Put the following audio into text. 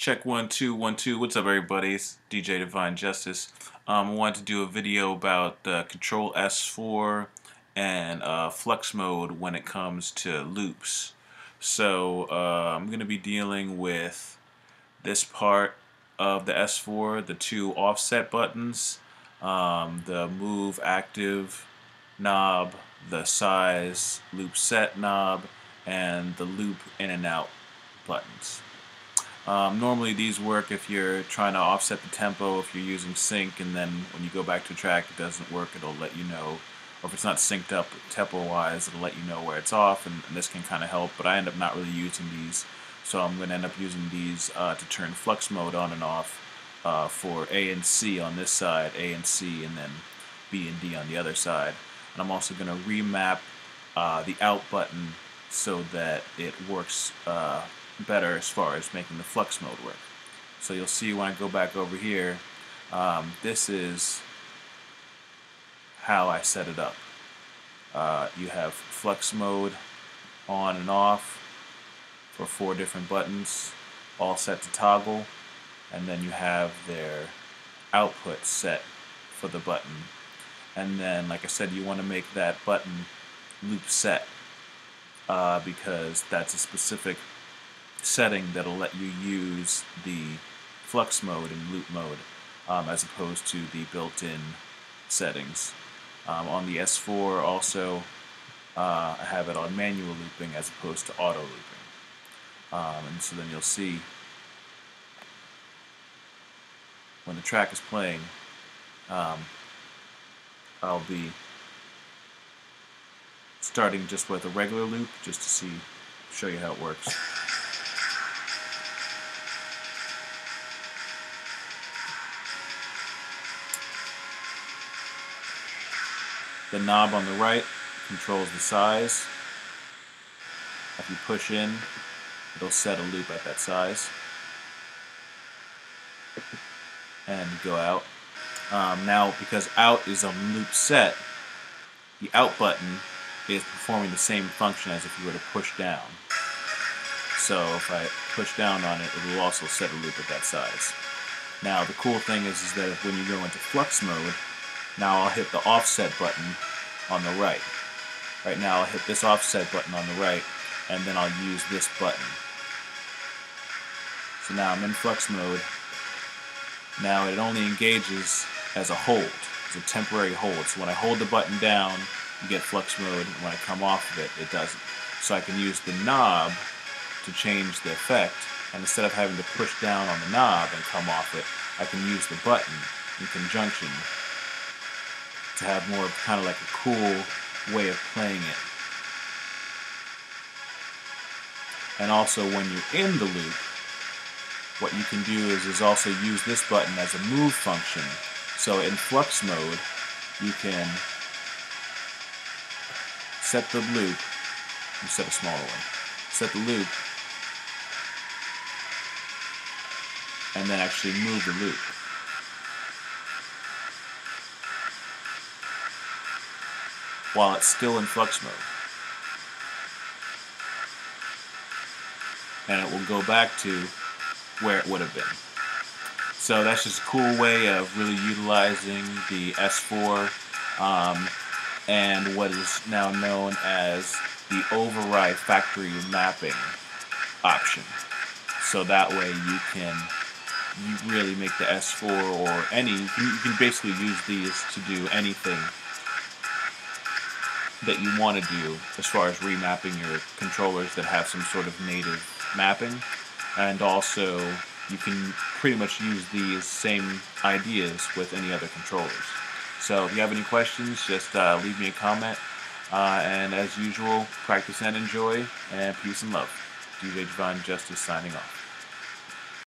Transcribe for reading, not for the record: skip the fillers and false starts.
Check 1 2 1 2. What's up, everybody? It's DJ Divine Justice. I wanted to do a video about Kontrol S4 and Flux Mode when it comes to loops. So I'm going to be dealing with this part of the S4, the two offset buttons, the move active knob, the size loop set knob, and the loop in and out buttons. Normally these work if you're trying to offset the tempo, if you're using sync, and then when you go back to a track it doesn't work, it'll let you know, or if it's not synced up tempo wise, it'll let you know where it's off, and this can kind of help, but I end up not really using these, so I'm going to end up using these to turn Flux Mode on and off for A and C on this side, A and C, and then B and D on the other side. And I'm also going to remap the out button so that it works better as far as making the Flux Mode work. So you'll see when I go back over here, this is how I set it up. You have Flux Mode on and off for 4 different buttons, all set to toggle, and then you have their output set for the button. And then, like I said, you want to make that button loop set because that's a specific setting that'll let you use the Flux Mode and loop mode as opposed to the built-in settings. On the S4 also I have it on manual looping as opposed to auto looping. And so then you'll see when the track is playing, I'll be starting just with a regular loop just to show you how it works. The knob on the right controls the size. If you push in, it'll set a loop at that size and go out. Now, because out is on loop set, the out button is performing the same function as if you were to push down. So if I push down on it, it will also set a loop at that size. Now the cool thing is that when you go into Flux Mode, now I'll hit the offset button on the right. Right now I'll hit this offset button on the right, and then I'll use this button. So now I'm in Flux Mode. Now it only engages as a hold, as a temporary hold. So when I hold the button down, you get Flux Mode, and when I come off of it, it doesn't. So I can use the knob to change the effect, and instead of having to push down on the knob and come off it, I can use the button in conjunction to have more of kind of like a cool way of playing it. And also when you're in the loop, what you can do is also use this button as a move function. So in Flux Mode, you can set the loop, set a smaller one, set the loop, and then actually move the loop. While it's still in Flux Mode. And it will go back to where it would have been. So that's just a cool way of really utilizing the S4 and what is now known as the override factory mapping option. So that way you really make the S4 or you can basically use these to do anything that you want to do as far as remapping your controllers that have some sort of native mapping, and also you can pretty much use these same ideas with any other controllers. So if you have any questions, just leave me a comment, and as usual, practice and enjoy, and peace and love. DJ Divine Justice signing off.